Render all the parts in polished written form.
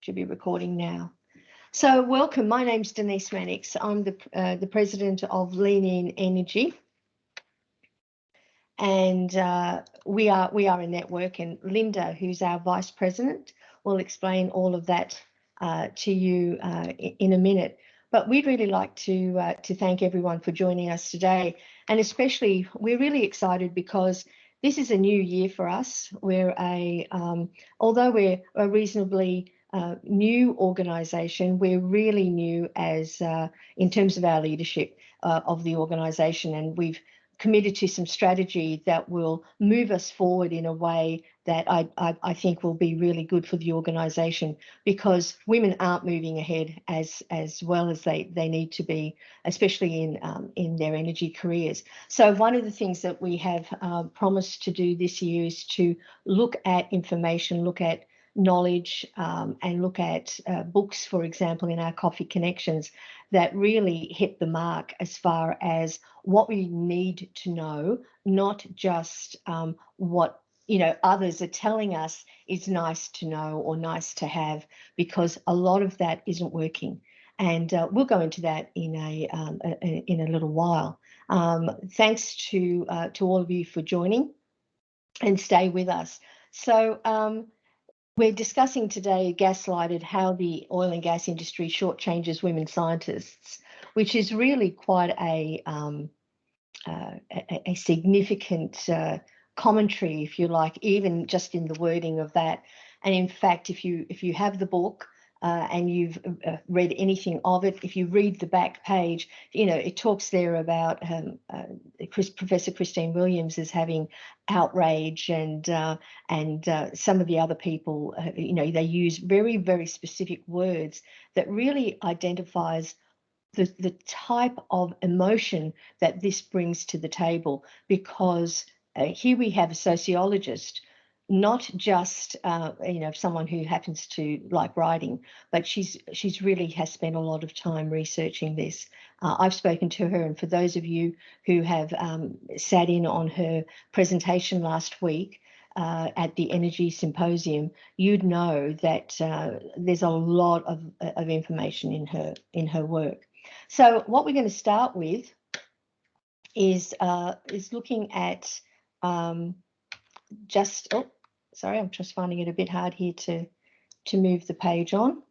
should be recording now. So welcome, my name's Denise Mannix. I'm the president of Lean In Energy. And we are a network, and Linda, who's our vice president, will explain all of that to you in a minute. But we'd really like to thank everyone for joining us today, and especially we're really excited because this is a new year for us. We're although we're a reasonably new organisation, we're really new as in terms of our leadership of the organisation, and we've committed to some strategy that will move us forward in a way that I think will be really good for the organisation, because women aren't moving ahead as well as they need to be, especially in their energy careers. So one of the things that we have promised to do this year is to look at information, look at knowledge, and look at books, for example, in our Coffee Connections that really hit the mark as far as what we need to know, not just what others are telling us is nice to know or nice to have, because a lot of that isn't working. And we'll go into that in a little while. Thanks to all of you for joining, and stay with us. So we're discussing today, Gaslighted, how the oil and gas industry shortchanges women scientists, which is really quite a significant commentary, if you like, even just in the wording of that. And in fact, if you have the book and you've read anything of it, if you read the back page, it talks there about Professor Christine Williams as having outrage, and some of the other people, they use very, very specific words that really identifies the type of emotion that this brings to the table, because here we have a sociologist, not just someone who happens to like writing, but she's really has spent a lot of time researching this. I've spoken to her, and for those of you who have sat in on her presentation last week at the Energy Symposium, you'd know that there's a lot of information in her work. So what we're going to start with is looking at sorry, I'm just finding it a bit hard here to move the page on.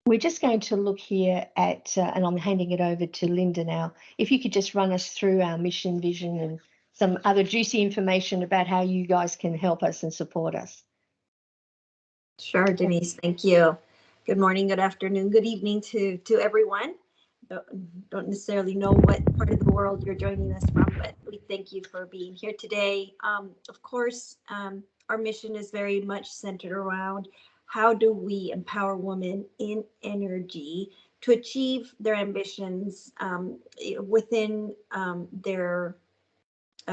We're just going to look here at, and I'm handing it over to Linda now. If you could just run us through our mission, vision, and some other juicy information about how you guys can help us and support us. Sure, Denise, thank you. Good morning, good afternoon, good evening to everyone. Don't necessarily know what part of the world you're joining us from, but we thank you for being here today. Of course, our mission is very much centered around how do we empower women in energy to achieve their ambitions within their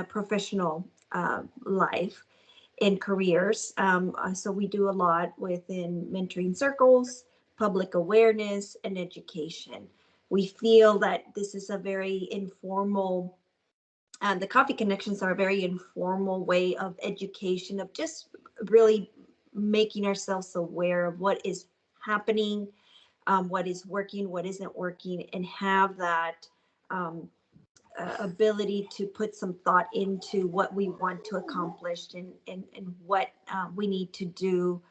professional life and careers. So we do a lot within mentoring circles, public awareness, and education. We feel that this is a very informal, the Coffee Connections are a very informal way of education, of just really making ourselves aware of what is happening, what is working, what isn't working, and have that ability to put some thought into what we want to accomplish and what we need to do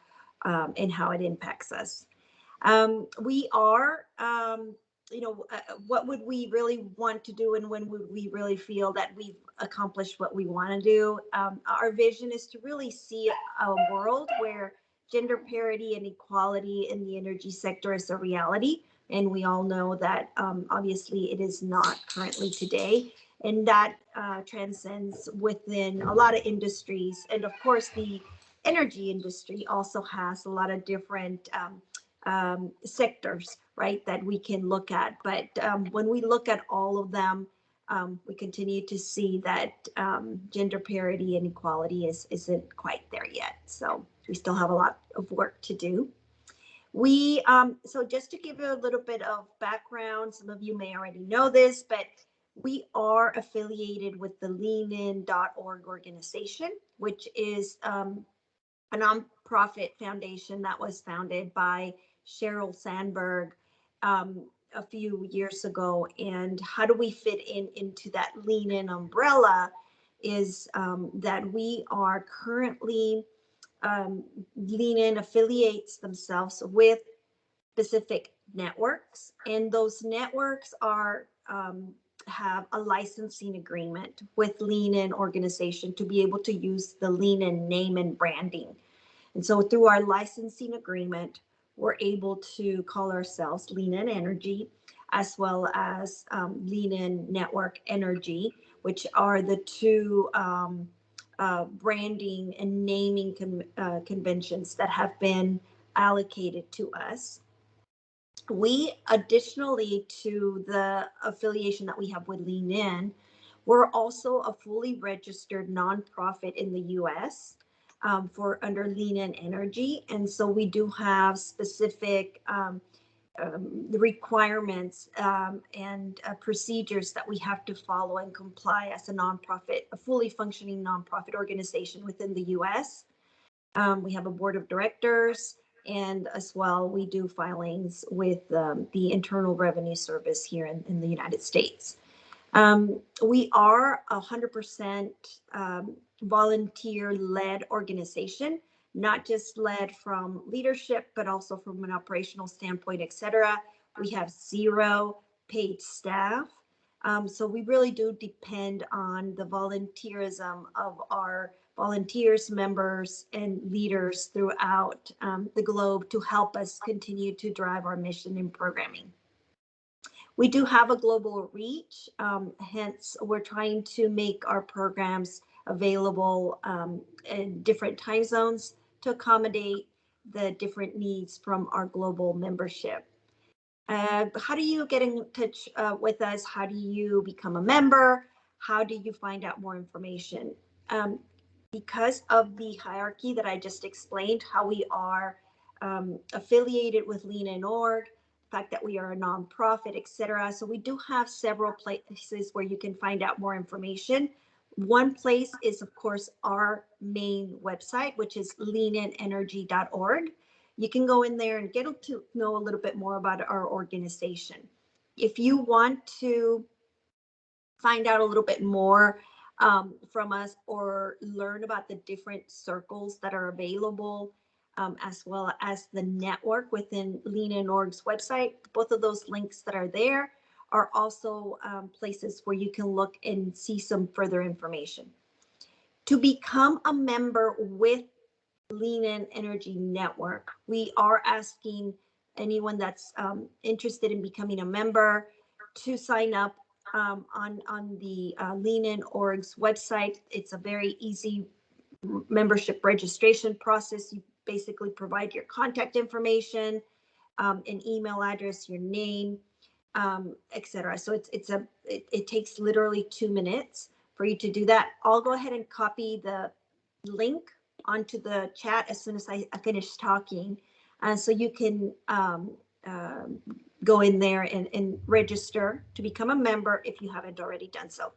and how it impacts us. We are, what would we really want to do, and when would we really feel that we've accomplished what we want to do? Our vision is to really see a world where gender parity and equality in the energy sector is a reality. And we all know that obviously it is not currently today. And that transcends within a lot of industries. And of course, the energy industry also has a lot of different sectors, right, that we can look at. But when we look at all of them, we continue to see that gender parity and equality isn't quite there yet. So we still have a lot of work to do. We, so just to give you a little bit of background, some of you may already know this, but we are affiliated with the leanin.org organization, which is a nonprofit foundation that was founded by Sheryl Sandberg a few years ago. And how do we fit into that Lean In umbrella is that we are currently, Lean In affiliates themselves with specific networks, and those networks are have a licensing agreement with Lean In organization to be able to use the Lean In name and branding. And so through our licensing agreement, we're able to call ourselves Lean In Energy, as well as Lean In Network Energy, which are the two branding and naming conventions that have been allocated to us. We, additionally to the affiliation that we have with Lean In, we're also a fully registered nonprofit in the US for under Lean In Energy. And so we do have specific requirements and procedures that we have to follow and comply as a nonprofit, a fully functioning nonprofit organization within the US. We have a board of directors, and as well, we do filings with the Internal Revenue Service here in the United States. We are 100% volunteer-led organization, not just led from leadership, but also from an operational standpoint, et cetera. We have 0 paid staff. So we really do depend on the volunteerism of our volunteers, members, and leaders throughout the globe to help us continue to drive our mission in programming. We do have a global reach, hence we're trying to make our programs available in different time zones to accommodate the different needs from our global membership. How do you get in touch with us? How do you become a member? How do you find out more information? Because of the hierarchy that I just explained, how we are affiliated with Lean In Org, the fact that we are a nonprofit, et cetera. So we do have several places where you can find out more information. One place is, of course, our main website, which is leaninenergy.org. You can go in there and get to know a little bit more about our organization. If you want to find out a little bit more from us or learn about the different circles that are available, as well as the network within Lean In Org's website, both of those links that are there are also places where you can look and see some further information. To become a member with Lean In Energy Network, we are asking anyone that's interested in becoming a member to sign up on the Lean In Org's website. It's a very easy membership registration process. You basically provide your contact information, an email address, your name, etc. So it takes literally 2 minutes for you to do that. I'll go ahead and copy the link onto the chat as soon as I finish talking, so you can go in there and register to become a member if you haven't already done so.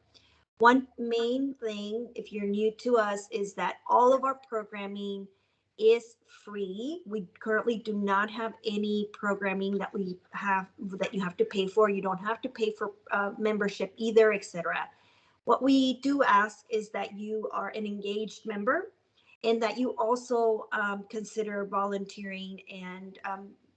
One main thing, if you're new to us, is that all of our programming is free. We currently do not have any programming that you have to pay for. You don't have to pay for membership either, etc. What we do ask is that you are an engaged member and that you also consider volunteering and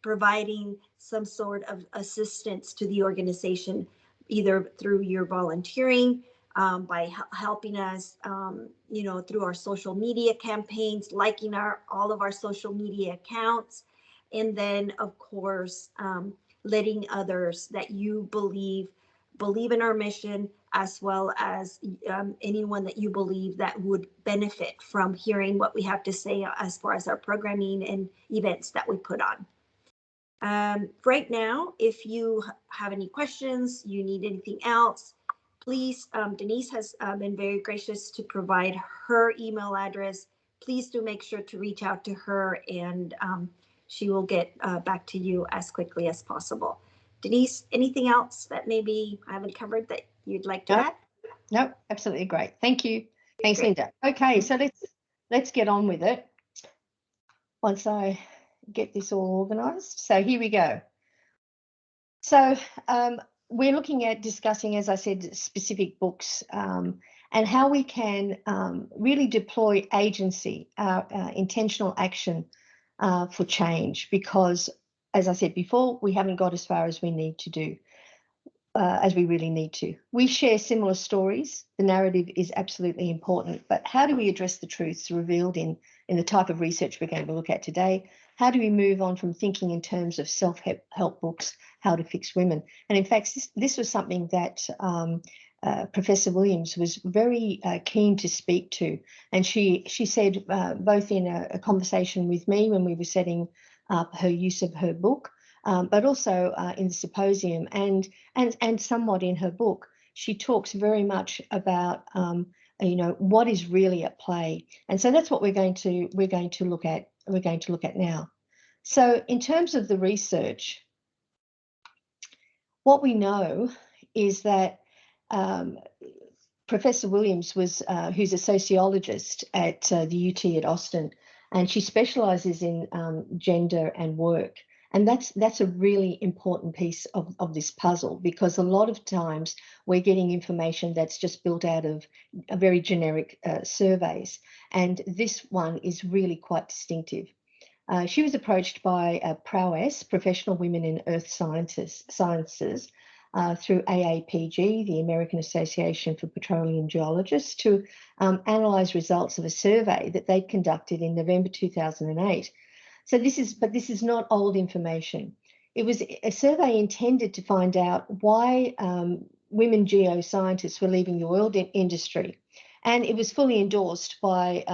providing some sort of assistance to the organization, either through your volunteering, by helping us, through our social media campaigns, liking all of our social media accounts, and then, of course, letting others that you believe in our mission, as well as anyone that you believe that would benefit from hearing what we have to say as far as our programming and events that we put on. Right now, if you have any questions, you need anything else, please, Denise has been very gracious to provide her email address. Please do make sure to reach out to her, and she will get back to you as quickly as possible. Denise, anything else that maybe I haven't covered that you'd like to add? No, absolutely great. Thank you. Thanks, Great. Linda. Okay, so let's get on with it. once I get this all organised. So here we go. So we're looking at discussing, as I said, specific books and how we can really deploy agency, intentional action for change, because, as I said before, we haven't got as far as we need to do. As we really need to. We share similar stories. The narrative is absolutely important, but how do we address the truths revealed in the type of research we're going to look at today? How do we move on from thinking in terms of self-help books, how to fix women? And in fact, this was something that Professor Williams was very keen to speak to. And she said, both in a conversation with me when we were setting up her use of her book, but also in the symposium and somewhat in her book, she talks very much about what is really at play, and so that's what we're going to look at. We're going to look at now. So, in terms of the research, what we know is that Professor Williams was, who's a sociologist at the UT at Austin, and she specialises in gender and work. And that's a really important piece of this puzzle, because a lot of times we're getting information that's just built out of very generic surveys. And this one is really quite distinctive. She was approached by Prowess, Professional Women in Earth Sciences, through AAPG, the American Association for Petroleum Geologists, to analyse results of a survey that they conducted in November 2008. So this is not old information. It was a survey intended to find out why women geoscientists were leaving the oil industry, and it was fully endorsed by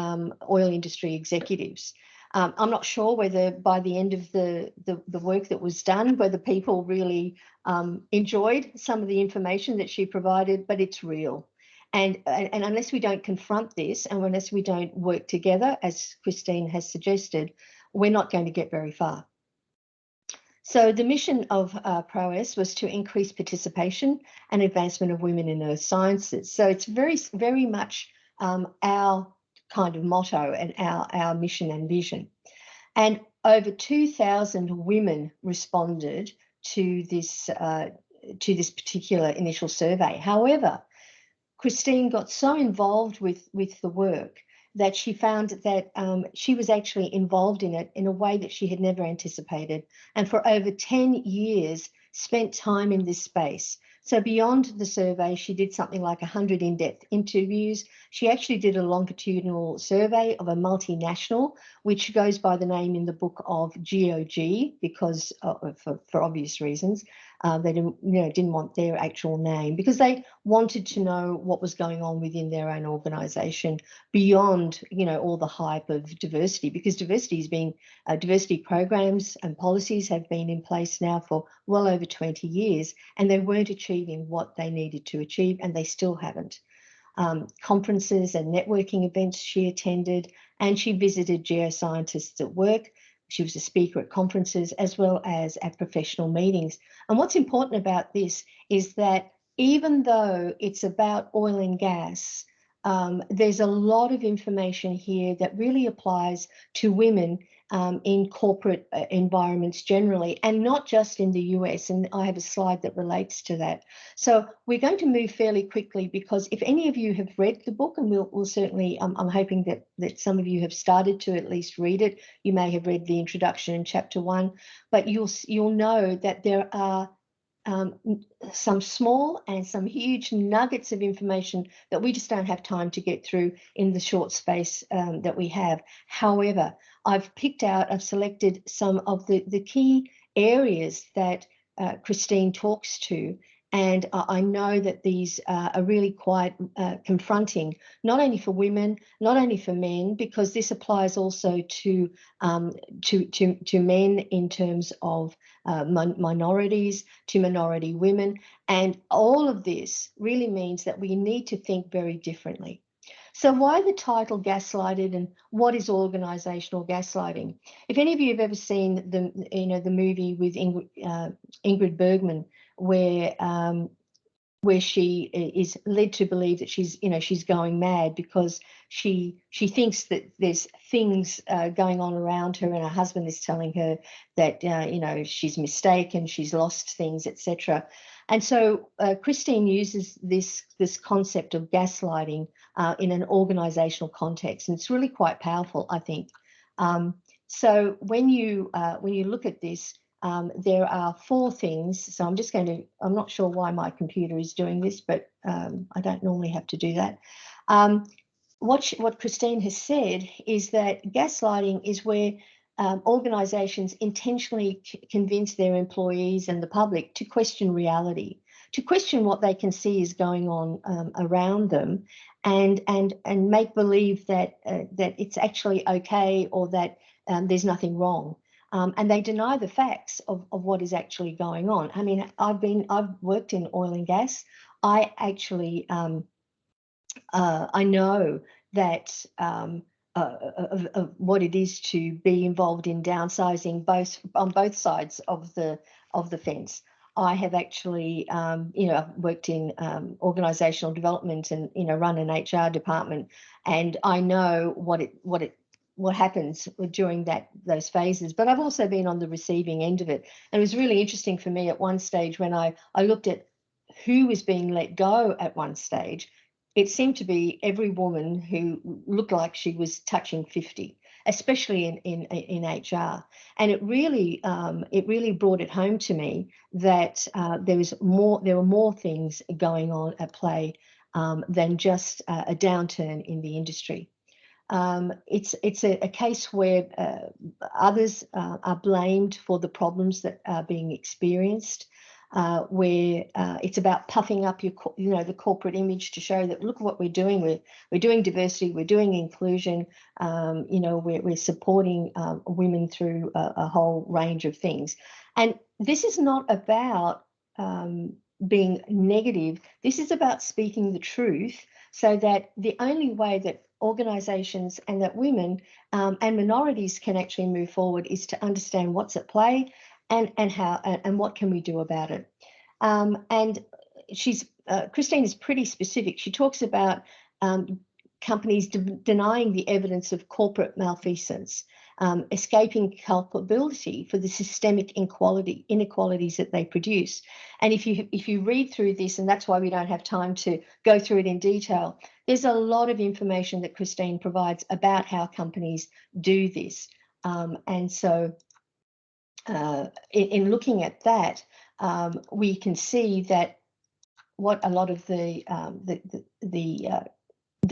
oil industry executives. I'm not sure whether by the end of the work that was done, whether people really enjoyed some of the information that she provided, but it's real. And unless we don't confront this, and unless we don't work together, as Christine has suggested, we're not going to get very far. So the mission of Prowess was to increase participation and advancement of women in earth sciences. So it's very, very much our kind of motto and our mission and vision. And over 2,000 women responded to this particular initial survey. However, Christine got so involved with the work that she found that she was actually involved in it in a way that she had never anticipated, and for over 10 years spent time in this space. So beyond the survey, she did something like 100 in-depth interviews. She actually did a longitudinal survey of a multinational, which goes by the name in the book of GOG, because for obvious reasons. They didn't want their actual name, because they wanted to know what was going on within their own organisation beyond all the hype of diversity, because diversity programs and policies have been in place now for well over 20 years, and they weren't achieving what they needed to achieve, and they still haven't. Conferences and networking events she attended, and she visited geoscientists at work. She was a speaker at conferences as well as at professional meetings. And what's important about this is that even though it's about oil and gas, there's a lot of information here that really applies to women in corporate environments generally, and not just in the US. And I have a slide that relates to that. So we're going to move fairly quickly, because if any of you have read the book, and we'll certainly, I'm hoping that some of you have started to at least read it. You may have read the introduction in chapter 1, but you'll know that there are some small and some huge nuggets of information that we just don't have time to get through in the short space that we have. However, I've selected some of the key areas that Christine talks to, and I know that these are really quite confronting, not only for women, not only for men, because this applies also to men in terms of minorities, to minority women. And all of this really means that we need to think very differently. So why the title Gaslighted, and what is organizational gaslighting? If any of you have ever seen the movie with Ingrid Bergman, where where she is led to believe that she's going mad because she thinks that there's things going on around her, and her husband is telling her that she's mistaken, she's lost things, etc. And so Christine uses this concept of gaslighting in an organizational context, and it's really quite powerful, I think. So when you look at this, there are 4 things. So I'm not sure why my computer is doing this, but I don't normally have to do that. What Christine has said is that gaslighting is where organizations intentionally convince their employees and the public to question reality, to question what they can see is going on around them, and make believe that it's actually okay, or that there's nothing wrong. And they deny the facts of what is actually going on. I mean, I've worked in oil and gas. I actually I know that of what it is to be involved in downsizing, on both sides of the fence. I have actually, I've worked in organisational development and run an HR department, and I know what happens during those phases. But I've also been on the receiving end of it, and it was really interesting for me at one stage when I looked at who was being let go at one stage. It seemed to be every woman who looked like she was touching 50, especially in HR. And it really brought it home to me that there were more things going on at play than just a downturn in the industry. It's a case where others are blamed for the problems that are being experienced. Where it's about puffing up the corporate image to show that look what we're doing. We're doing diversity, we're doing inclusion. We're supporting women through a whole range of things. And this is not about being negative. This is about speaking the truth, so that the only way that organisations and that women and minorities can actually move forward is to understand what's at play, and how, and what can we do about it. And Christine is pretty specific. She talks about companies denying the evidence of corporate malfeasance, escaping culpability for the systemic inequalities that they produce. And if you read through this, and that's why we don't have time to go through it in detail, there's a lot of information that Christine provides about how companies do this. And so in looking at that, we can see that what a lot of the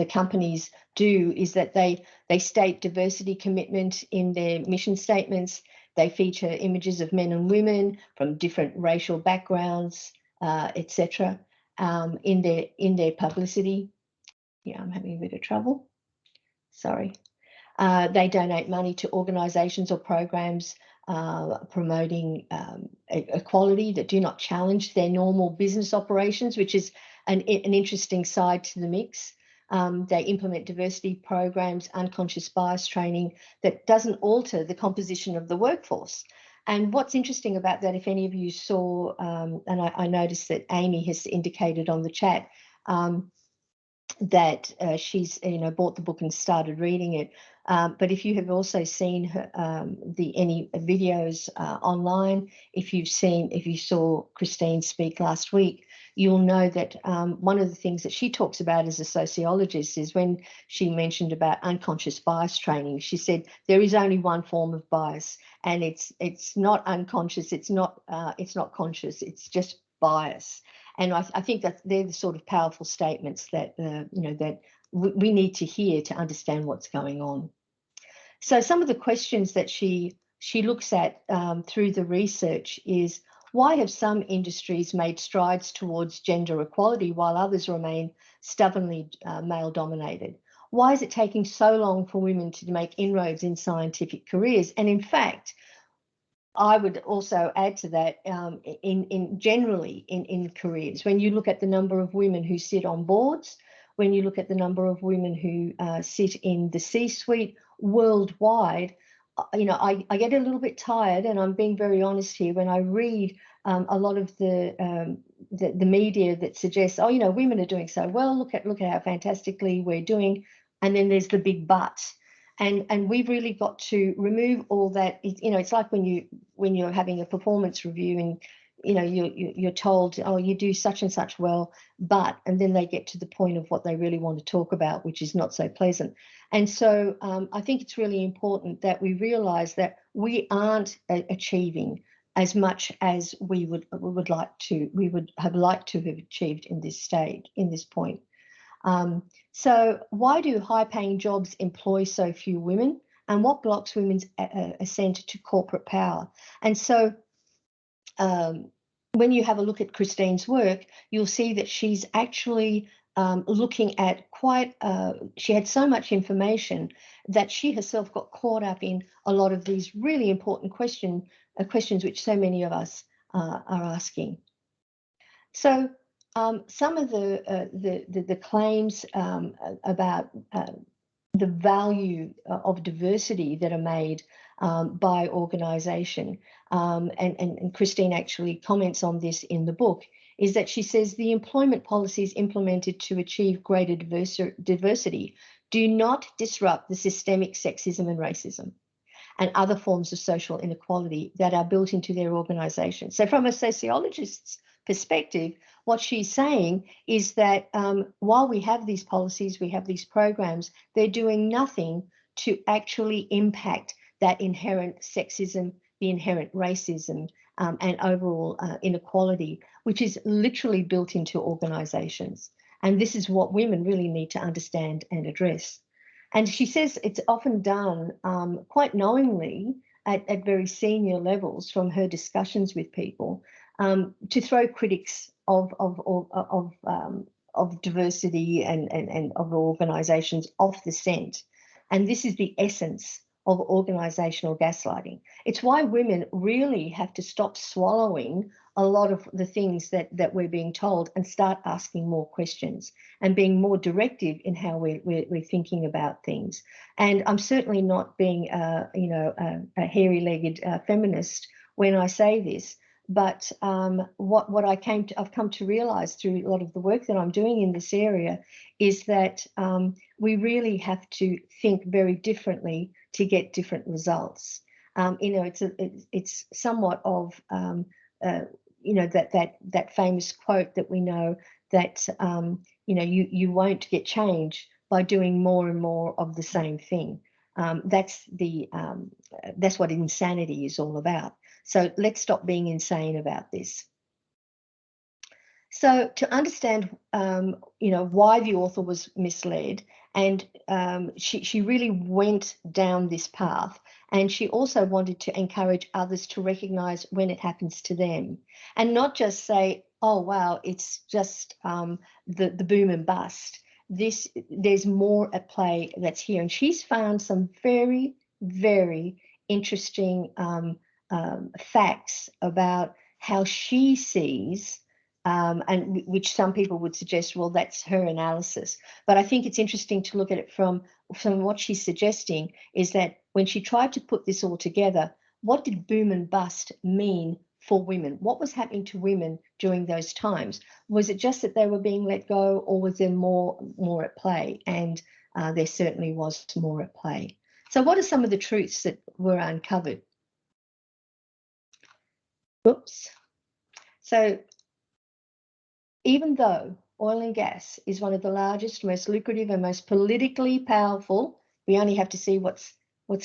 companies do is that they state diversity commitment in their mission statements. They feature images of men and women from different racial backgrounds, etc. In their publicity. Yeah, I'm having a bit of trouble. Sorry. They donate money to organisations or programs promoting equality that do not challenge their normal business operations, which is an interesting side to the mix. They implement diversity programs, unconscious bias training that doesn't alter the composition of the workforce. And what's interesting about that, if any of you saw, and I noticed that Amy has indicated on the chat, that she's bought the book and started reading it. But if you have also seen her, any videos online, if you saw Christine speak last week, you'll know that one of the things that she talks about as a sociologist is when she mentioned about unconscious bias training. She said there is only one form of bias, and it's not unconscious, it's not conscious, it's just bias. And I think that they're the sort of powerful statements that that we need to hear to understand what's going on. So some of the questions that she looks at through the research is, why have some industries made strides towards gender equality while others remain stubbornly male-dominated? Why is it taking so long for women to make inroads in scientific careers? And in fact, I would also add to that, generally in careers, when you look at the number of women who sit on boards, when you look at the number of women who sit in the C-suite worldwide, I get a little bit tired, and I'm being very honest here, when I read a lot of the the media that suggests, oh, women are doing so well. Look at how fantastically we're doing, and then there's the big but. And we've really got to remove all that. It's like when you're having a performance review and you're told, oh, you do such and such well, and then they get to the point of what they really want to talk about, which is not so pleasant. And so I think it's really important that we realize that we aren't achieving as much as we would have liked to have achieved in this point. So why do high-paying jobs employ so few women, and what blocks women's ascent to corporate power? And so when you have a look at Christine's work, you'll see that she's actually looking at she had so much information that she herself got caught up in a lot of these really important questions which so many of us are asking. So some of the claims about the value of diversity that are made by organisation, and Christine actually comments on this in the book, is that she says the employment policies implemented to achieve greater diversity do not disrupt the systemic sexism and racism and other forms of social inequality that are built into their organisation. So from a sociologist's perspective, what she's saying is that while we have these policies, we have these programs, they're doing nothing to actually impact that inherent sexism, the inherent racism, and overall inequality, which is literally built into organisations. And this is what women really need to understand and address. And she says it's often done quite knowingly at very senior levels from her discussions with people, to throw critics of diversity and of organisations off the scent. And this is the essence of organisational gaslighting. It's why women really have to stop swallowing a lot of the things that we're being told and start asking more questions and being more directive in how we're thinking about things. And I'm certainly not being a hairy-legged feminist when I say this. But what I've come to realise through a lot of the work that I'm doing in this area is that we really have to think very differently to get different results. It's somewhat of that famous quote that we know that you won't get change by doing more and more of the same thing. That's what insanity is all about. So let's stop being insane about this. So to understand, why the author was misled, and she really went down this path, and she also wanted to encourage others to recognise when it happens to them, and not just say, "Oh wow, it's just the boom and bust." There's more at play that's here, and she's found some very, very interesting facts about how she sees, and which some people would suggest, well, that's her analysis. But I think it's interesting to look at it from what she's suggesting is that when she tried to put this all together, what did boom and bust mean for women? What was happening to women during those times? Was it just that they were being let go, or was there more at play? And there certainly was more at play. So what are some of the truths that were uncovered? Oops. So even though oil and gas is one of the largest, most lucrative and most politically powerful, we only have to see what's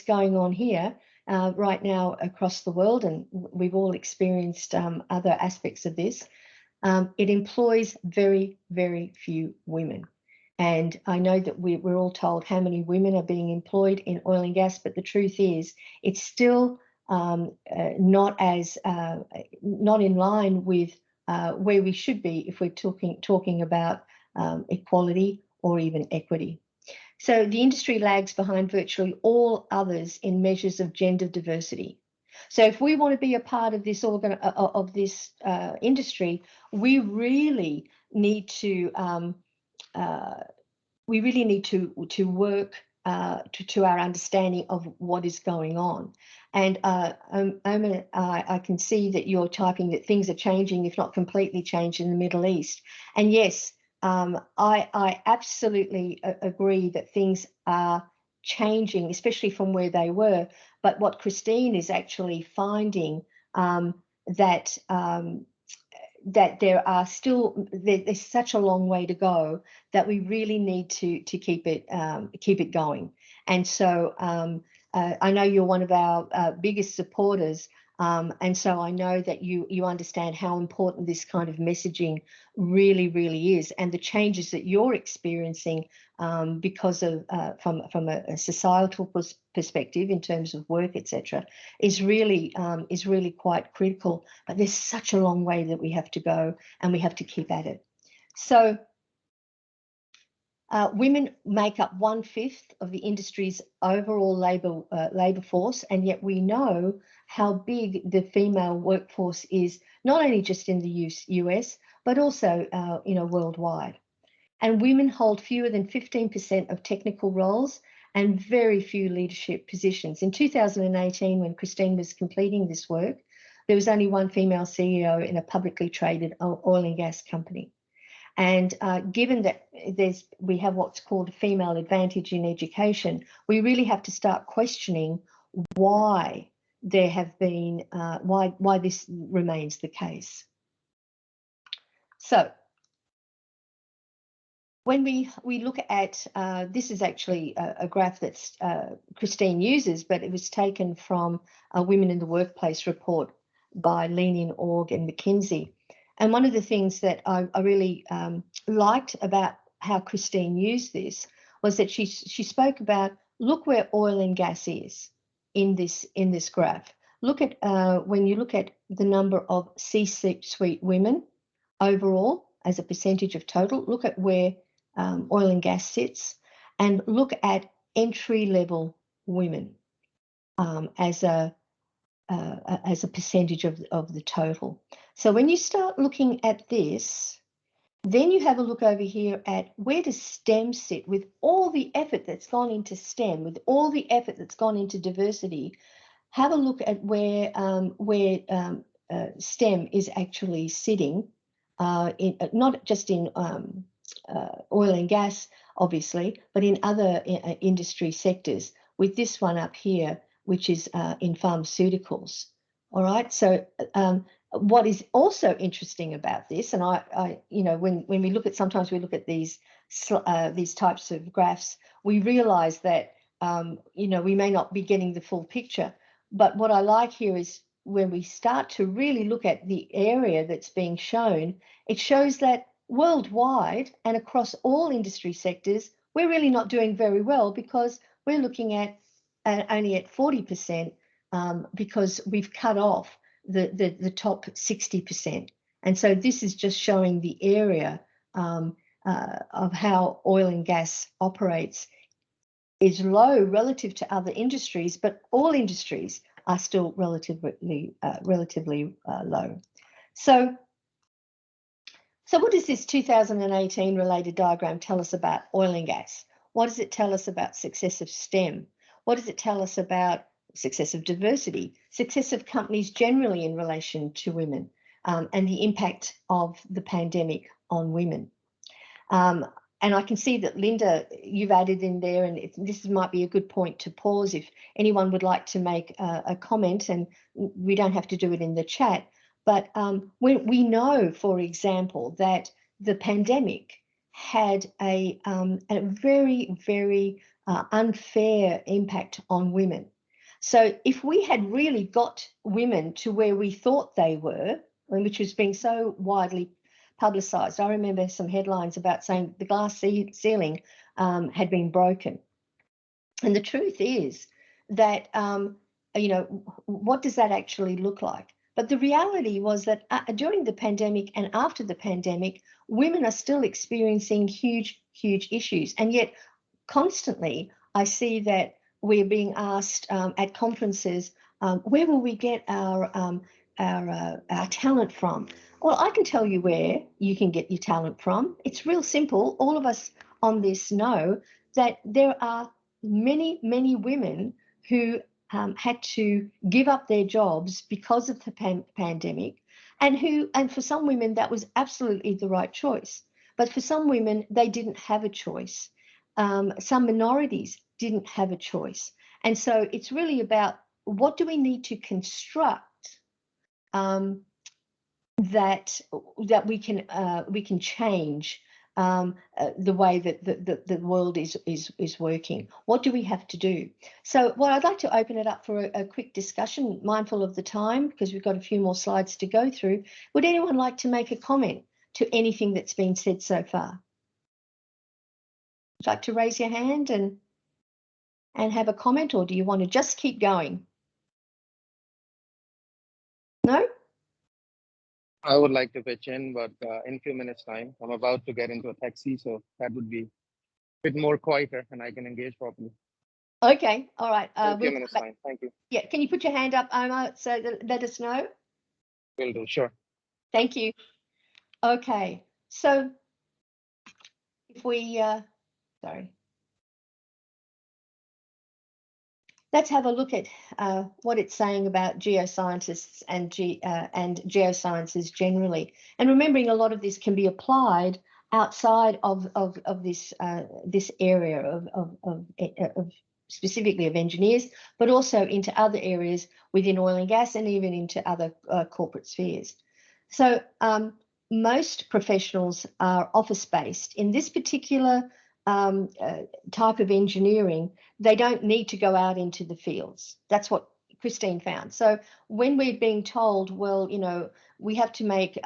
going on here right now across the world, and we've all experienced other aspects of this. It employs very, very few women. And I know that we're all told how many women are being employed in oil and gas, but the truth is it's still not in line with where we should be if we're talking about equality or even equity. So the industry lags behind virtually all others in measures of gender diversity. So if we want to be a part of this industry, we really need to work to our understanding of what is going on. And Omer, I can see that you're typing that things are changing, if not completely changed, in the Middle East. And yes, I absolutely agree that things are changing, especially from where they were. But what Christine is actually finding that that there are still there's such a long way to go that we really need to keep it going. And so I know you're one of our biggest supporters, and so I know that you understand how important this kind of messaging really is, and the changes that you're experiencing because of from a societal perspective in terms of work, etc., is really quite critical. But there's such a long way that we have to go, and we have to keep at it. So women make up 1/5 of the industry's overall labour force, and yet we know how big the female workforce is, not only just in the US, but also worldwide. And women hold fewer than 15% of technical roles and very few leadership positions. In 2018, when Christine was completing this work, there was only one female CEO in a publicly traded oil and gas company. And given that we have what's called a female advantage in education, we really have to start questioning why there have been, why this remains the case. So when we look at, this is actually a graph that Christine uses, but it was taken from a Women in the Workplace report by Lean In Org and McKinsey. And one of the things that I really liked about how Christine used this was that she spoke about, look where oil and gas is in this graph. Look at when you look at the number of C-suite women overall as a percentage of total, look at where oil and gas sits, and look at entry-level women as a percentage of the total. So when you start looking at this, then you have a look over here at where does STEM sit with all the effort that's gone into STEM, with all the effort that's gone into diversity. Have a look at where STEM is actually sitting, not just in oil and gas, obviously, but in other industry sectors, with this one up here, which is in pharmaceuticals. All right. So what is also interesting about this, and when we look at, sometimes we look at these types of graphs, we realize that we may not be getting the full picture. But what I like here is when we start to really look at the area that's being shown, it shows that worldwide and across all industry sectors, we're really not doing very well, because we're looking at only at 40%, because we've cut off the top 60%. And so this is just showing the area of how oil and gas operates is low relative to other industries, but all industries are still relatively low. So what does this 2018 related diagram tell us about oil and gas? What does it tell us about success of STEM? What does it tell us about success of diversity, success of companies generally in relation to women, and the impact of the pandemic on women? And I can see that, Linda, you've added in there, and this might be a good point to pause if anyone would like to make a comment, and we don't have to do it in the chat. But we know, for example, that the pandemic had a very, very unfair impact on women. So if we had really got women to where we thought they were, which was being so widely publicised, I remember some headlines about saying the glass ceiling had been broken. And the truth is that, what does that actually look like? But the reality was that during the pandemic and after the pandemic, women are still experiencing huge, huge issues. And yet constantly I see that we're being asked at conferences, where will we get our talent from? Well, I can tell you where you can get your talent from. It's real simple. All of us on this know that there are many women who had to give up their jobs because of the pandemic, and for some women that was absolutely the right choice, but for some women they didn't have a choice. Some minorities didn't have a choice, and so it's really about what do we need to construct that we can change the way that the world is working. What do we have to do? So, well, I'd like to open it up for a quick discussion, mindful of the time, because we've got a few more slides to go through. Would anyone like to make a comment to anything that's been said so far? Would you like to raise your hand and have a comment, or do you want to just keep going? No? I would like to pitch in, but in a few minutes' time, I'm about to get into a taxi, so that would be a bit more quieter and I can engage properly. Okay, all right. In a few minutes' time. Thank you. Yeah, can you put your hand up, Omar, so that let us know? Will do, sure. Thank you. Okay, so if we, sorry. Let's have a look at what it's saying about geoscientists and geosciences generally. And remembering a lot of this can be applied outside of this this area of specifically of engineers, but also into other areas within oil and gas and even into other corporate spheres. So most professionals are office-based. In this particular type of engineering, they don't need to go out into the fields. That's what Christine found. So when we're being told, well, you know, we have to make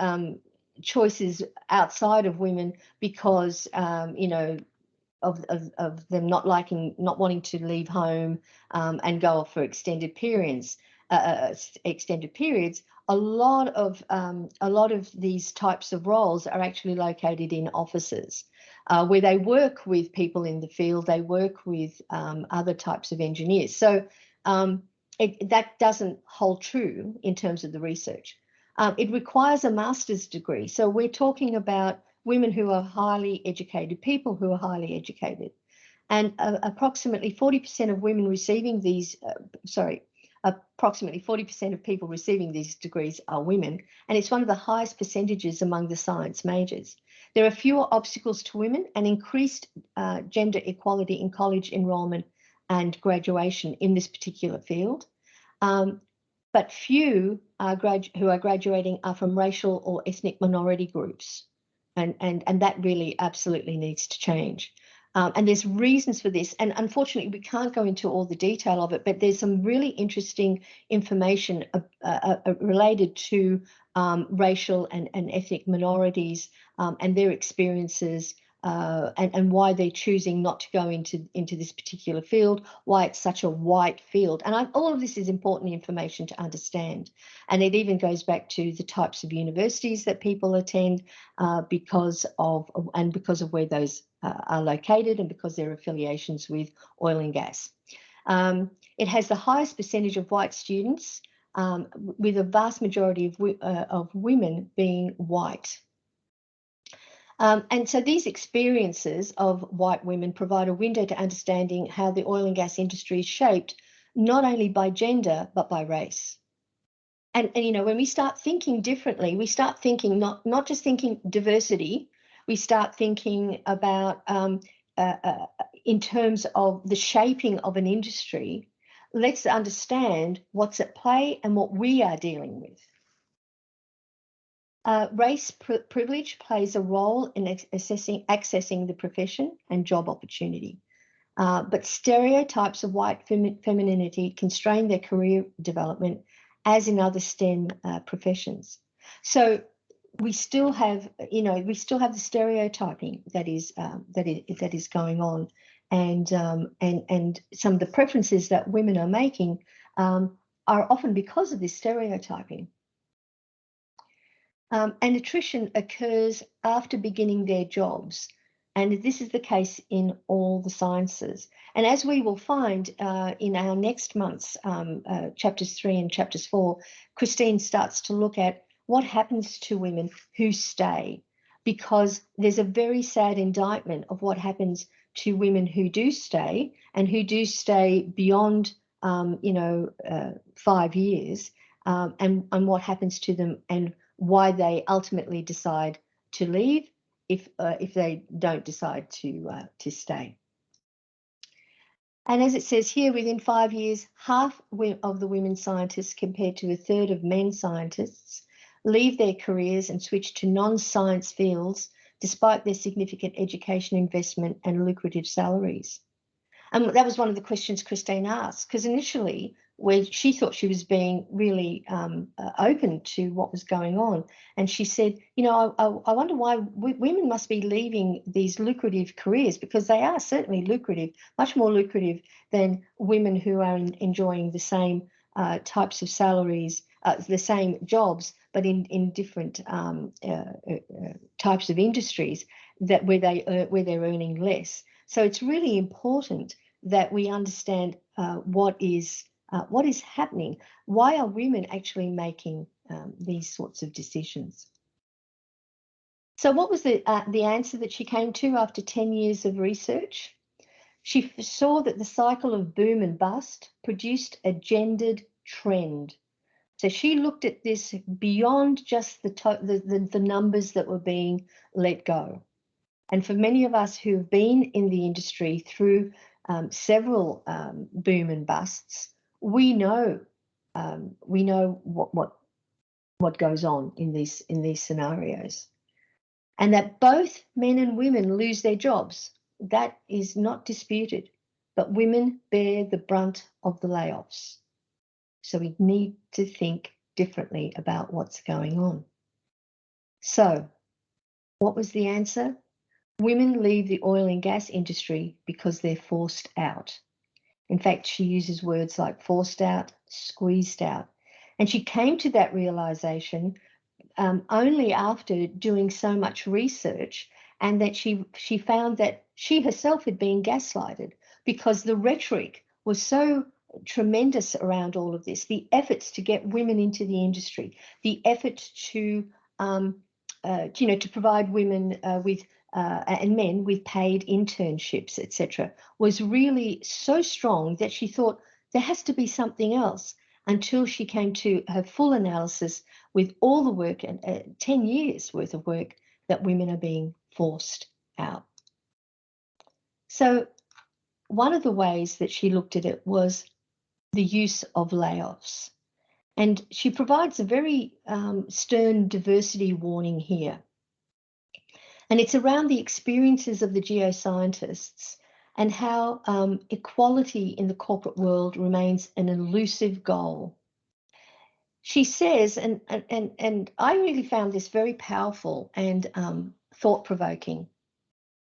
choices outside of women because, you know, of them not wanting to leave home and go off for extended periods, a lot of these types of roles are actually located in offices where they work with people in the field, they work with other types of engineers. So that doesn't hold true in terms of the research. It requires a master's degree. So we're talking about women who are highly educated, people who are highly educated. And approximately 40% of women receiving these, approximately 40% of people receiving these degrees are women, and it's one of the highest percentages among the science majors. There are fewer obstacles to women and increased gender equality in college enrollment and graduation in this particular field. But few who are graduating are from racial or ethnic minority groups. And that really absolutely needs to change. And there's reasons for this. And unfortunately, we can't go into all the detail of it, but there's some really interesting information related to racial and ethnic minorities and their experiences and why they're choosing not to go into this particular field, why it's such a white field. And all of this is important information to understand. And it even goes back to the types of universities that people attend because of where those are located and because their affiliations with oil and gas. It has the highest percentage of white students, with a vast majority of women being white. And so these experiences of white women provide a window to understanding how the oil and gas industry is shaped, not only by gender, but by race. And you know, when we start thinking differently, we start thinking not just thinking diversity, we start thinking about in terms of the shaping of an industry. Let's understand what's at play and what we are dealing with. Race privilege plays a role in accessing the profession and job opportunity. But stereotypes of white femininity constrain their career development, as in other STEM professions. So we still have, the stereotyping that is going on, and some of the preferences that women are making are often because of this stereotyping. And attrition occurs after beginning their jobs. And this is the case in all the sciences. And as we will find in our next month's chapters 3 and chapters 4, Christine starts to look at what happens to women who stay, because there's a very sad indictment of what happens to women who do stay and who do stay beyond, 5 years, and what happens to them and why they ultimately decide to leave if they don't decide to stay. And as it says here, within 5 years, half of the women scientists, compared to a third of men scientists, leave their careers and switch to non-science fields despite their significant education investment and lucrative salaries. And that was one of the questions Christine asked, because initially, where she thought she was being really open to what was going on, and she said, I wonder why women must be leaving these lucrative careers, because they are certainly lucrative, much more lucrative than women who are enjoying the same types of salaries, the same jobs, but in different types of industries where they're earning less. So it's really important that we understand what is happening. Why are women actually making these sorts of decisions? So what was the answer that she came to after 10 years of research? She saw that the cycle of boom and bust produced a gendered trend. So she looked at this beyond just the numbers that were being let go. And for many of us who have been in the industry through several boom and busts, we know what goes on in these scenarios, and that both men and women lose their jobs. That is not disputed, but women bear the brunt of the layoffs. So we need to think differently about what's going on. So, what was the answer? Women leave the oil and gas industry because they're forced out. In fact, she uses words like forced out, squeezed out. And she came to that realization only after doing so much research, and that she found that she herself had been gaslighted, because the rhetoric was so tremendous around all of this, the efforts to get women into the industry, the effort to provide women with and men with paid internships, etc., was really so strong that she thought there has to be something else, until she came to her full analysis with all the work and 10 years worth of work that women are being forced out. So one of the ways that she looked at it was the use of layoffs. And she provides a very stern diversity warning here. And it's around the experiences of the geoscientists and how equality in the corporate world remains an elusive goal. She says, and I really found this very powerful and thought-provoking,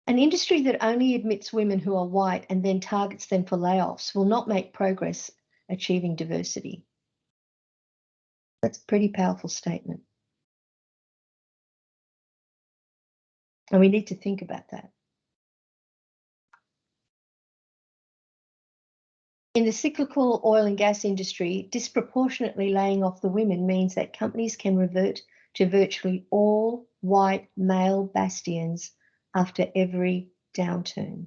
an industry that only admits women who are white and then targets them for layoffs will not make progress achieving diversity. That's a pretty powerful statement. And we need to think about that. In the cyclical oil and gas industry, disproportionately laying off the women means that companies can revert to virtually all white male bastions after every downturn.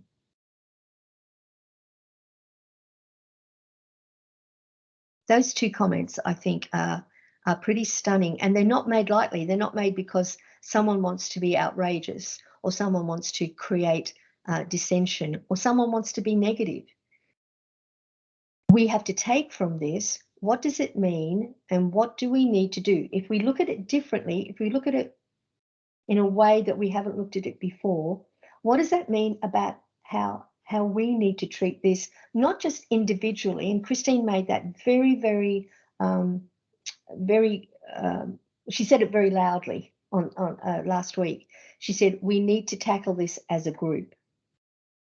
Those two comments, I think, are pretty stunning, and they're not made lightly. They're not made because someone wants to be outrageous, or someone wants to create dissension, or someone wants to be negative. We have to take from this, what does it mean and what do we need to do? If we look at it differently, if we look at it in a way that we haven't looked at it before, what does that mean about how we need to treat this, not just individually? And Christine made that very, she said it very loudly on last week. She said, we need to tackle this as a group.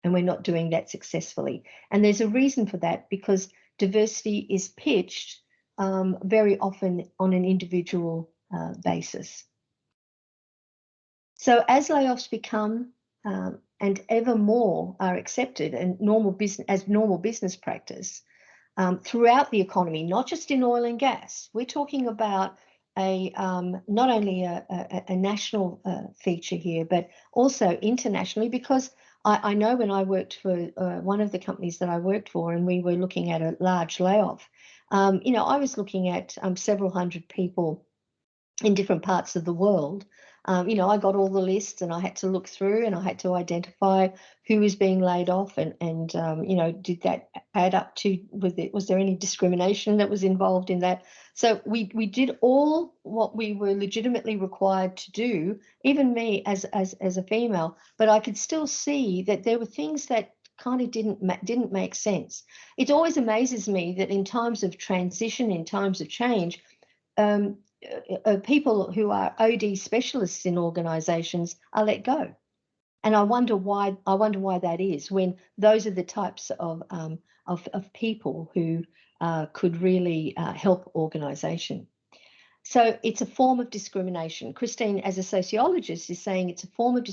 And we're not doing that successfully. And there's a reason for that, because diversity is pitched very often on an individual basis. So as layoffs become and ever more are accepted and normal business practice throughout the economy, not just in oil and gas, we're talking about not only a national feature here, but also internationally, because I know when I worked for one of the companies that I worked for, and we were looking at a large layoff, you know, I was looking at several hundred people in different parts of the world. You know, I got all the lists and I had to look through and I had to identify who was being laid off and you know, did that add up to, was there any discrimination that was involved in that? So we did all what we were legitimately required to do, even me as a female, but I could still see that there were things that kind of didn't make sense. It always amazes me that in times of transition, in times of change, people who are OD specialists in organisations are let go, and I wonder why. I wonder why that is, when those are the types of people who could really help organisation. So it's a form of discrimination. Christine, as a sociologist, is saying it's a form of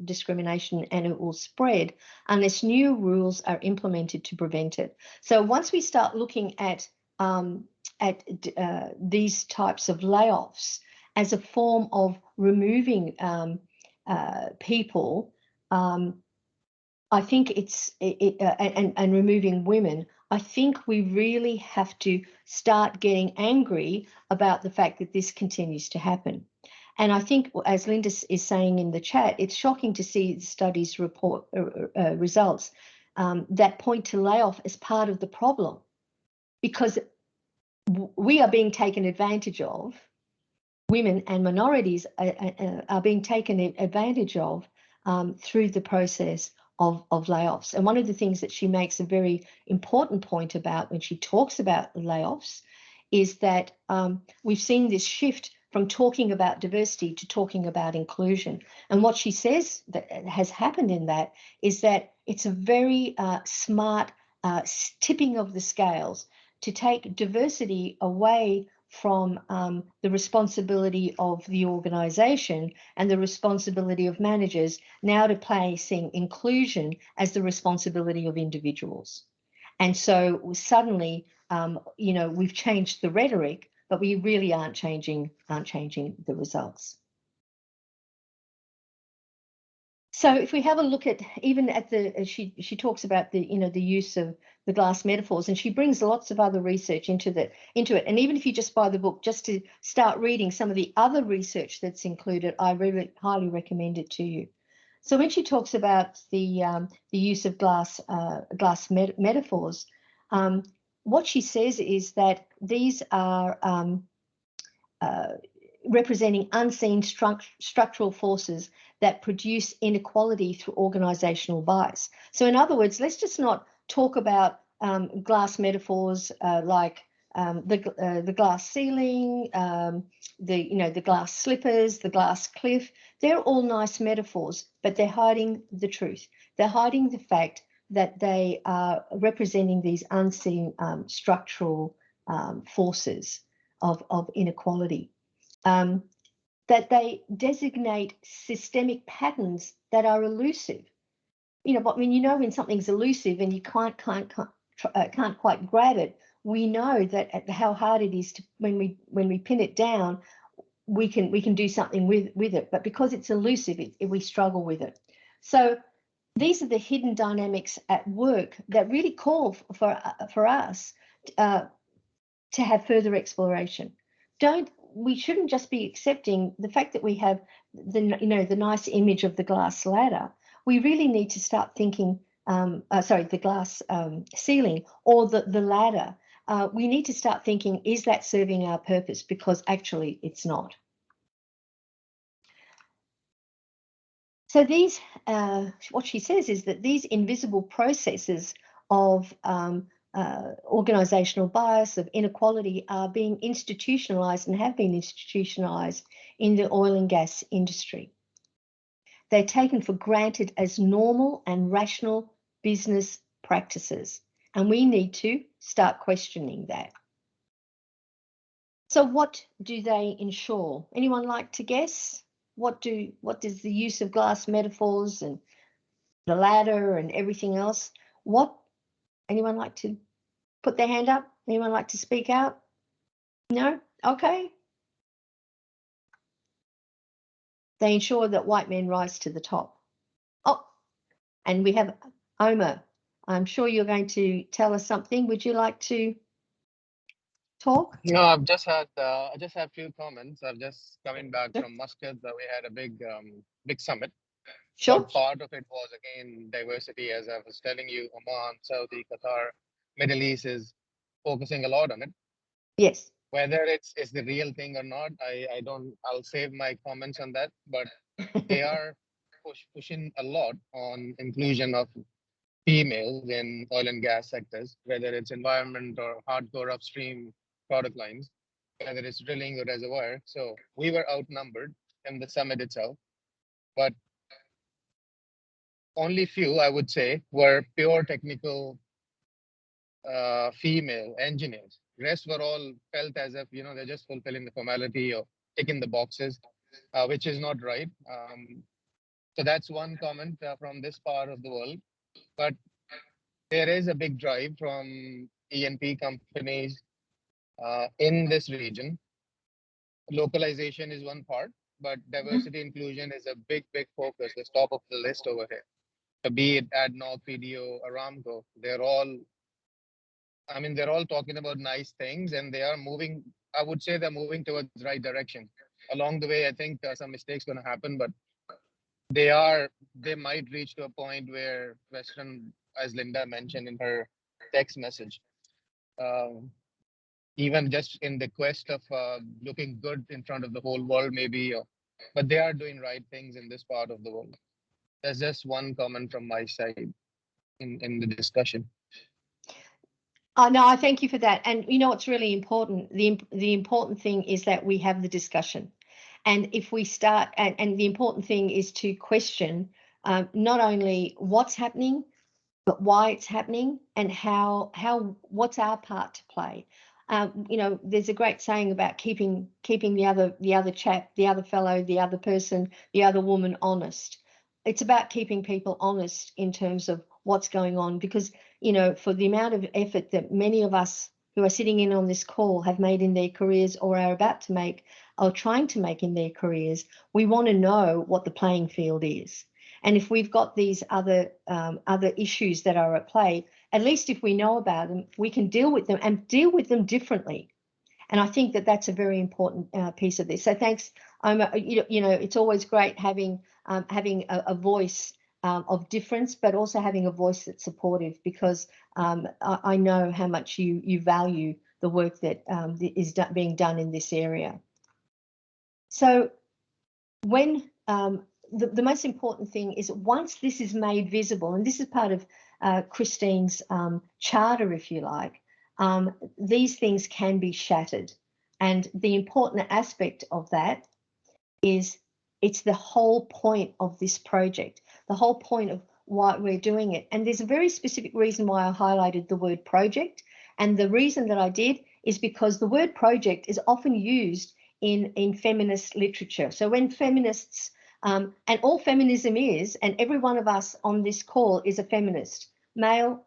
discrimination and it will spread unless new rules are implemented to prevent it. So once we start looking at these types of layoffs as a form of removing people, I think and removing women, I think we really have to start getting angry about the fact that this continues to happen. And I think, as Linda is saying in the chat, it's shocking to see the studies report results that point to layoff as part of the problem, because we are being taken advantage of. Women and minorities are being taken advantage of through the process of layoffs. And one of the things that she makes a very important point about when she talks about layoffs is that we've seen this shift from talking about diversity to talking about inclusion. And what she says that has happened in that is that it's a very smart tipping of the scales to take diversity away from the responsibility of the organisation and the responsibility of managers, now to placing inclusion as the responsibility of individuals. And so suddenly, you know, we've changed the rhetoric, but we really aren't changing the results. So if we have a look at, even at the, she talks about the, you know, the use of the glass metaphors, and she brings lots of other research into it. And even if you just buy the book, just to start reading some of the other research that's included, I really highly recommend it to you. So when she talks about the use of glass metaphors, what she says is that these are representing unseen structural forces that produce inequality through organizational bias. So in other words, let's just not talk about glass metaphors like the glass ceiling, the glass slippers, the glass cliff. They're all nice metaphors, but they're hiding the truth. They're hiding the fact that they are representing these unseen structural forces of inequality. That they designate systemic patterns that are elusive. You know, but when you know when something's elusive and you can't quite grab it, we know that how hard it is to, when we pin it down, we can do something with it. But because it's elusive, we struggle with it. So these are the hidden dynamics at work that really call for us to have further exploration. We shouldn't just be accepting the fact that we have the nice image of the glass ladder. We really need to start thinking, the glass ceiling or the ladder. We need to start thinking, is that serving our purpose? Because actually it's not. So these, what she says is that these invisible processes of organizational bias, of inequality, are being institutionalized and have been institutionalized in the oil and gas industry. They're taken for granted as normal and rational business practices, and we need to start questioning that. So what do they ensure? Anyone like to guess? What does the use of glass metaphors and the ladder and everything else, anyone like to put their hand up? Anyone like to speak out? No? Okay. They ensure that white men rise to the top. Oh, And we have Omer. I'm sure you're going to tell us something. Would you like to talk? No, I just had a few comments. I'm just coming back Sure. from Muscat. We had a big summit. Sure. But part of it was again diversity, as I was telling you. Oman, Saudi, Qatar, Middle East is focusing a lot on it. Yes. Whether it's the real thing or not, I don't. I'll save my comments on that. But they are pushing a lot on inclusion of females in oil and gas sectors, whether it's environment or hardcore upstream product lines, whether it's drilling or reservoir. So we were outnumbered in the summit itself, but only few, I would say, were pure technical female engineers. Rest were all felt as if, they're just fulfilling the formality or ticking the boxes, which is not right. So that's one comment from this part of the world. But there is a big drive from E&P companies in this region. Localization is one part, but diversity inclusion is a big focus. It's top of the list over here. So be it ADNOC, PDO, Aramco, they're all talking about nice things, and they are moving. I would say they're moving towards the right direction. Along the way, I think some mistakes going to happen, but they might reach to a point where Western, as Linda mentioned in her text message, even just in the quest of looking good in front of the whole world, maybe, but they are doing right things in this part of the world. That's just one comment from my side in the discussion. No, I thank you for that. And you know what's really important? The important thing is that we have the discussion. And if we start, and the important thing is to question not only what's happening, but why it's happening and what's our part to play. There's a great saying about keeping the other chap, the other fellow, the other person, the other woman honest. It's about keeping people honest in terms of what's going on, because for the amount of effort that many of us who are sitting in on this call have made in their careers or are about to make or trying to make in their careers, we want to know what the playing field is. And if we've got these other issues that are at play, at least if we know about them, we can deal with them and deal with them differently. And I think that that's a very important piece of this. So thanks. It's always great having a voice of difference, but also having a voice that's supportive, because I know how much you value the work that is being done in this area. So when the most important thing is, once this is made visible, and this is part of Christine's charter, if you like, these things can be shattered. And the important aspect of that is it's the whole point of this project, the whole point of why we're doing it. And there's a very specific reason why I highlighted the word project. And the reason that I did is because the word project is often used in feminist literature. So when feminists, and all feminism is, and every one of us on this call is a feminist, male,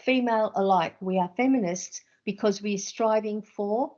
female alike, we are feminists because we're striving for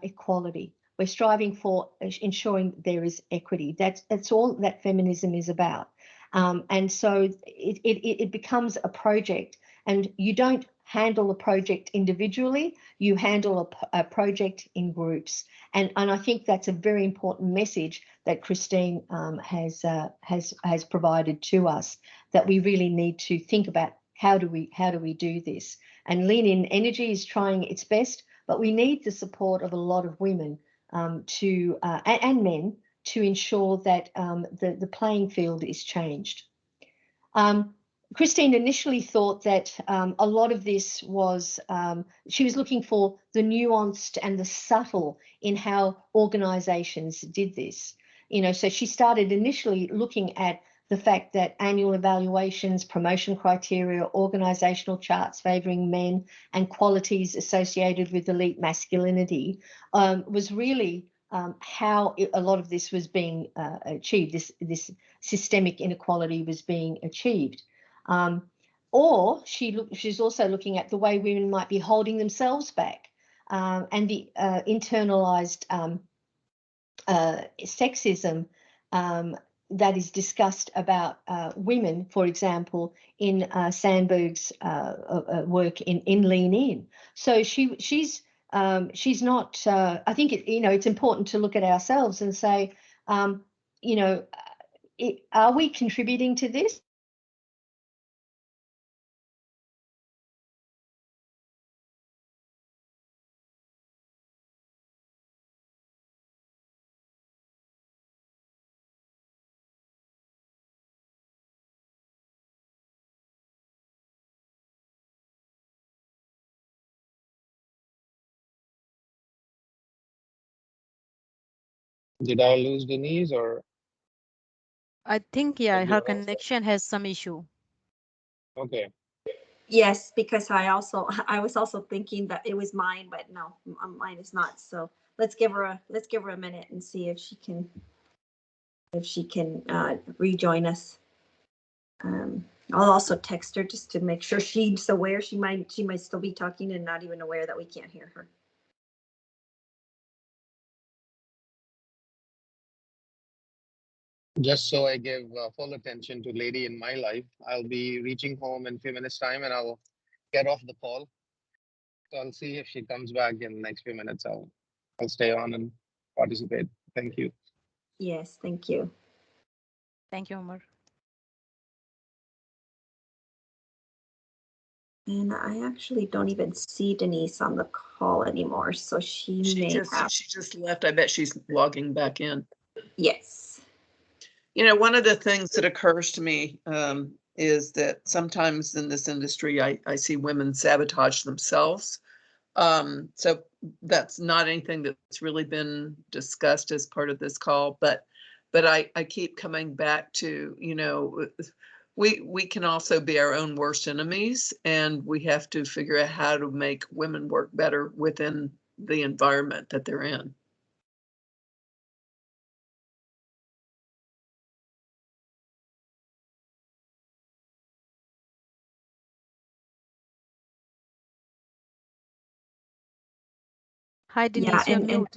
equality. We're striving for ensuring there is equity. That's all that feminism is about. And so it becomes a project, and you don't handle a project individually, you handle a project in groups. And I think that's a very important message that Christine has provided to us, that we really need to think about how do we do this. And Lean In Energy is trying its best, but we need the support of a lot of women and men to ensure that the playing field is changed. Christine initially thought that a lot of this was, she was looking for the nuanced and the subtle in how organisations did this. So she started initially looking at the fact that annual evaluations, promotion criteria, organisational charts favouring men, and qualities associated with elite masculinity was really how a lot of this was being achieved, this systemic inequality was being achieved. Or she's also looking at the way women might be holding themselves back, and the internalized sexism that is discussed about women, for example, in Sandberg's work in Lean In. So she's not. I think it's important to look at ourselves and say, you know, are we contributing to this? Did I lose Denise or I think, have yeah, you her heard? connection has some issue. Okay. Yes, because I was also thinking that it was mine, but no, mine is not. So let's give her a minute and see if she can rejoin us. I'll also text her just to make sure she's aware. She might still be talking and not even aware that we can't hear her. Just so I give full attention to lady in my life, I'll be reaching home in a few minutes time and I'll get off the call. So I'll see if she comes back in the next few minutes. I'll stay on and participate. Thank you. Yes, thank you. Thank you, Omar. And I actually don't even see Denise on the call anymore, so she may have. She just left. I bet she's logging back in. Yes. You know, one of the things that occurs to me is that sometimes in this industry, I see women sabotage themselves. So that's not anything that's really been discussed as part of this call, but I keep coming back to, you know, we can also be our own worst enemies, and we have to figure out how to make women work better within the environment that they're in. Hi, Denise, you're mute.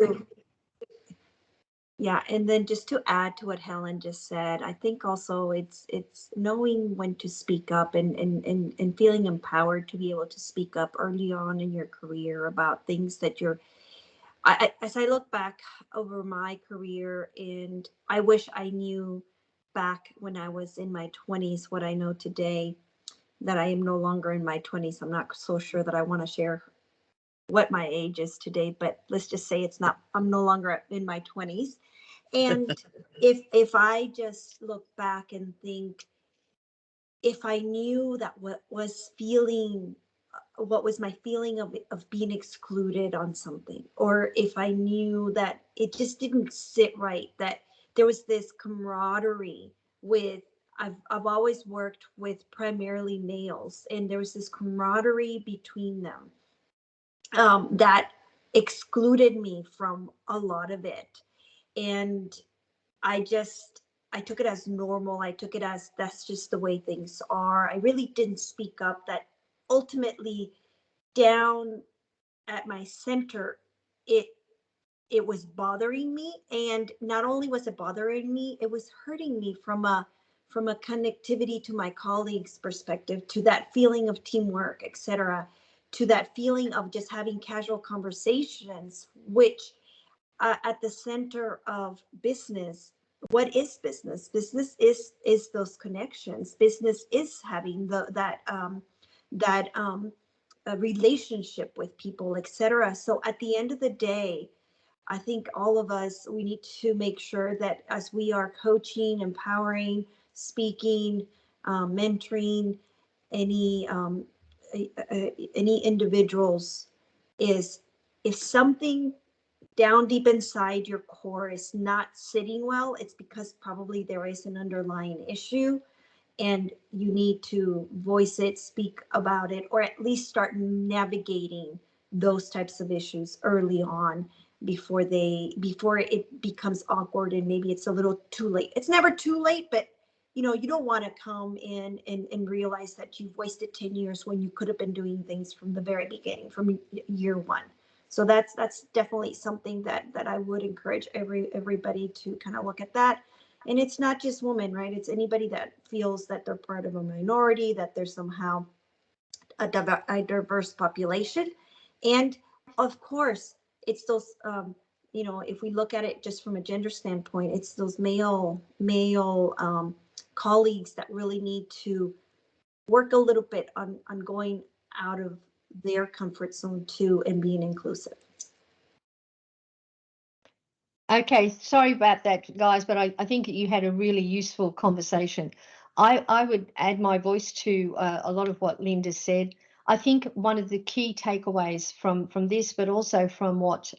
And then just to add to what Helen just said, I think also it's knowing when to speak up and feeling empowered to be able to speak up early on in your career about things that as I look back over my career, and I wish I knew back when I was in my 20s what I know today, that I am no longer in my 20s. I'm not so sure that I want to share what my age is today, but let's just say I'm no longer in my 20s. And if I just look back and think, if I knew that what was my feeling of being excluded on something, or if I knew that it just didn't sit right, that there was this camaraderie with, I've always worked with primarily males, and there was this camaraderie between them that excluded me from a lot of it. And I took it as normal. I took it as that's just the way things are. I really didn't speak up. That ultimately, down at my center, it was bothering me. And not only was it bothering me, it was hurting me from a connectivity to my colleagues' perspective, to that feeling of teamwork, etc., to that feeling of just having casual conversations, which at the center of business, what is business? Business is those connections. Business is having that a relationship with people, etc. So at the end of the day, I think all of us, we need to make sure that as we are coaching, empowering, speaking, mentoring any individuals, is if something down deep inside your core is not sitting well, it's because probably there is an underlying issue, and you need to voice it, speak about it, or at least start navigating those types of issues early on before it becomes awkward and maybe it's a little too late. It's never too late, but you don't want to come in and realize that you've wasted 10 years when you could have been doing things from the very beginning, from year one. So that's definitely something that I would encourage everybody to kind of look at that. And it's not just women, right? It's anybody that feels that they're part of a minority, that they're somehow a diverse population. And of course, it's those, you know, if we look at it just from a gender standpoint, it's those male colleagues that really need to work a little bit on going out of their comfort zone too and being inclusive. Okay, sorry about that, guys, but I think you had a really useful conversation. I would add my voice to a lot of what Linda said. I think one of the key takeaways from this, but also from what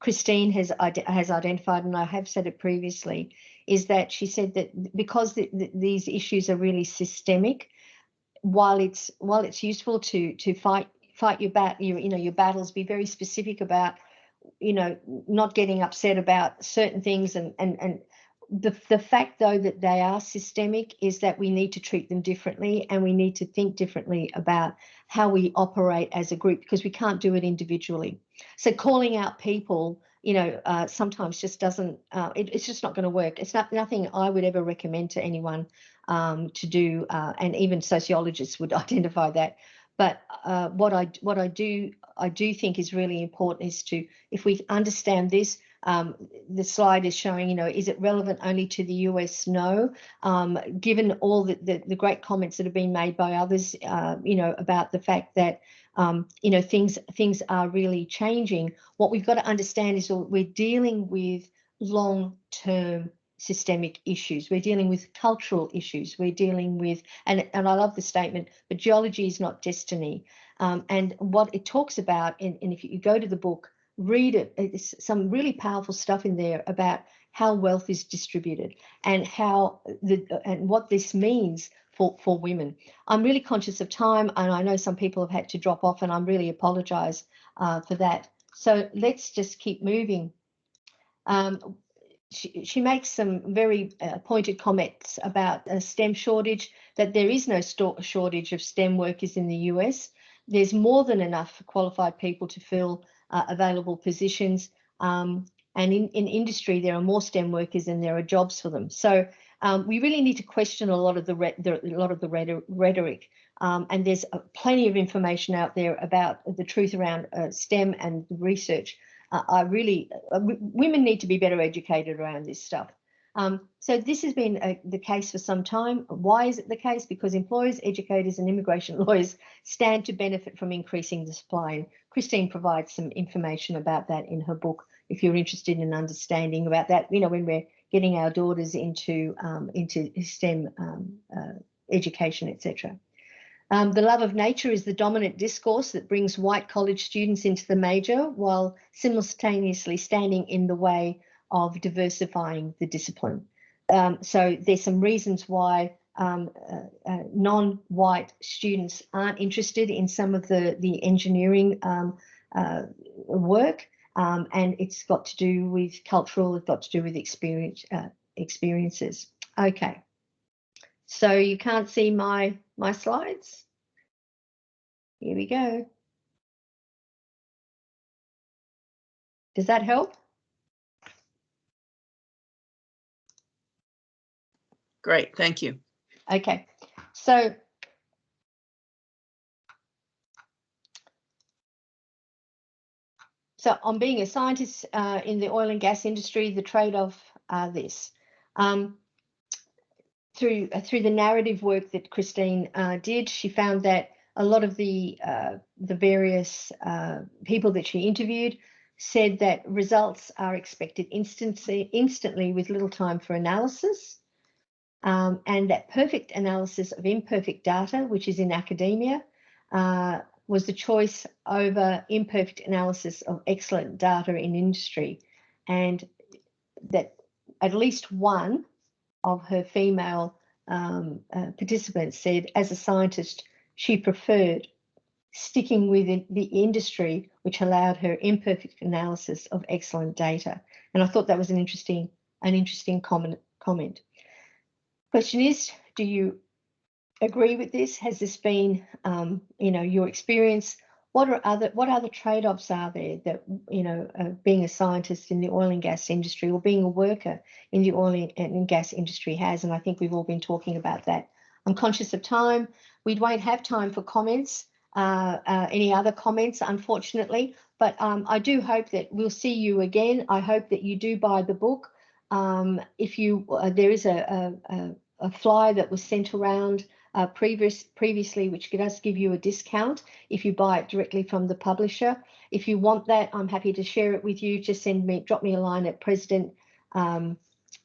Christine has identified, and I have said it previously, is that she said that because these issues are really systemic, while it's useful to fight your battles, be very specific about, you know, not getting upset about certain things, and the fact though that they are systemic is that we need to treat them differently, and we need to think differently about how we operate as a group, because we can't do it individually. So calling out people, you know, sometimes just doesn't, it's just not going to work. It's nothing I would ever recommend to anyone to do, and even sociologists would identify that. But what I do think is really important is to, if we understand this, the slide is showing, you know, is it relevant only to the US? No. Given all the great comments that have been made by others, you know, about the fact that, you know, things are really changing. What we've got to understand is we're dealing with long-term systemic issues. We're dealing with cultural issues. We're dealing with, and I love the statement, but geology is not destiny. And what it talks about, and if you go to the book, read it, it's some really powerful stuff in there about how wealth is distributed and how and what this means for women. I'm really conscious of time, and I know some people have had to drop off, and I really apologize for that. So let's just keep moving. She makes some very pointed comments about a STEM shortage, that there is no shortage of STEM workers in the US. There's more than enough qualified people to fill available positions. And in industry, there are more STEM workers than there are jobs for them. So we really need to question a lot of the rhetoric. And there's plenty of information out there about the truth around STEM and the research. Women need to be better educated around this stuff. So this has been the case for some time. Why is it the case? Because employers, educators, and immigration lawyers stand to benefit from increasing the supply. And Christine provides some information about that in her book, if you're interested in understanding about that, you know, when we're getting our daughters into STEM education, etc. The love of nature is the dominant discourse that brings white college students into the major, while simultaneously standing in the way of diversifying the discipline. So there's some reasons why non-white students aren't interested in some of the engineering work, and it's got to do with cultural, it's got to do with experiences. Okay, so you can't see my slides. Here we go. Does that help? Great, thank you. Okay, so on being a scientist in the oil and gas industry, the trade-off are this. Through the narrative work that Christine did, she found that a lot of the various people that she interviewed said that results are expected instantly with little time for analysis, and that perfect analysis of imperfect data, which is in academia, was the choice over imperfect analysis of excellent data in industry, and that at least one of her female participants said, as a scientist, she preferred sticking with the industry, which allowed her imperfect analysis of excellent data. And I thought that was an interesting comment. Question is, do you agree with this? Has this been, you know, your experience? what other trade-offs are there that, you know, being a scientist in the oil and gas industry or being a worker in the oil and gas industry has? And I think we've all been talking about that. I'm conscious of time. We won't have time for comments, any other comments, unfortunately, but I do hope that we'll see you again. I hope that you do buy the book. If you, there is a flyer that was sent around previously, which does give you a discount if you buy it directly from the publisher. If you want that, I'm happy to share it with you. Just drop me a line at president at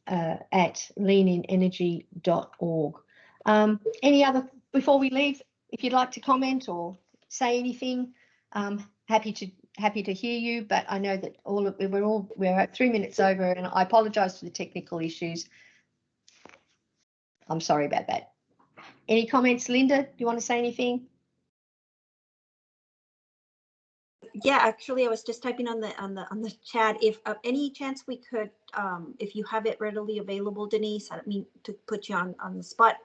leaninenergy.org. Any other, before we leave, if you'd like to comment or say anything, happy to hear you, but I know that we're at 3 minutes over, and I apologize for the technical issues. I'm sorry about that. Any comments, Linda? Do you want to say anything? Yeah, actually, I was just typing on the chat. If any chance we could, if you have it readily available, Denise, I don't mean to put you on the spot.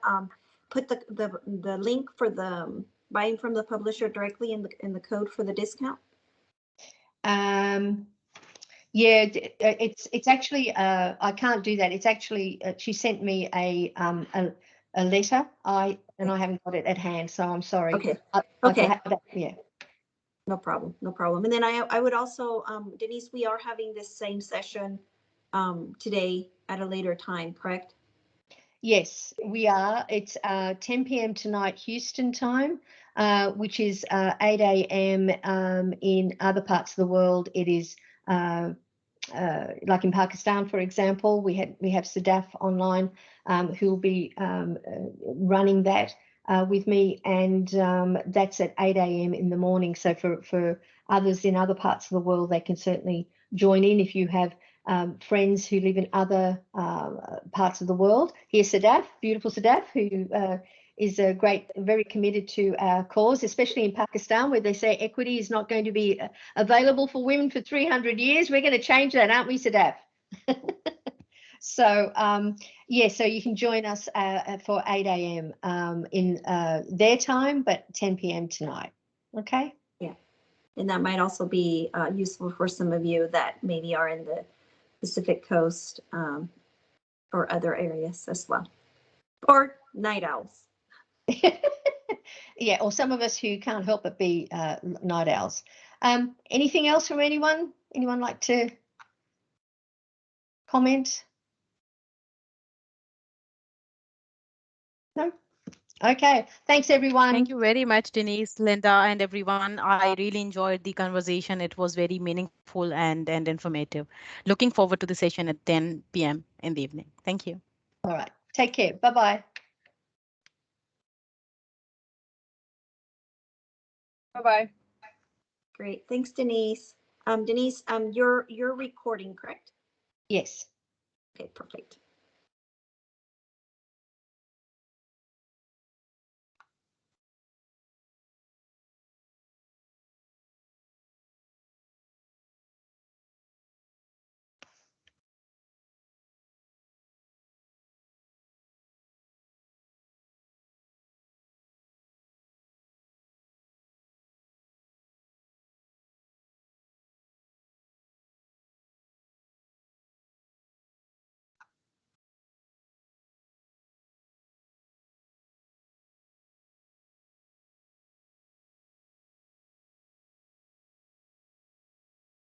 Put the link for the buying from the publisher directly in the code for the discount. Yeah, it's actually I can't do that. It's actually she sent me a letter. I haven't got it at hand, so I'm sorry. Okay. Okay. Yeah. No problem. No problem. And then I would also, Denise, we are having this same session today at a later time, correct? Yes, we are. It's 10 p.m. tonight, Houston time, which is 8 a.m. In other parts of the world. It is like in Pakistan, for example, we have Sadaf online who will be running that with me, and that's at 8 a.m. in the morning. So for others in other parts of the world, they can certainly join in if you have friends who live in other parts of the world. Here's Sadaf, beautiful Sadaf, who is very committed to our cause, especially in Pakistan, where they say equity is not going to be available for women for 300 years. We're going to change that, aren't we, Sadaf? So, yeah, so you can join us for 8 a.m. In their time, but 10 p.m. tonight. Okay? Yeah. And that might also be useful for some of you that maybe are in the Pacific Coast or other areas as well. Or night owls. Yeah, or some of us who can't help but be night owls. Anything else from anyone? Anyone like to comment? No? Okay. Thanks, everyone. Thank you very much, Denise, Linda, and everyone. I really enjoyed the conversation. It was very meaningful and informative. Looking forward to the session at 10 p.m. in the evening. Thank you. All right. Take care. Bye-bye. Bye-bye. Great. Thanks, Denise. Denise, you're recording, correct? Yes. Okay, perfect.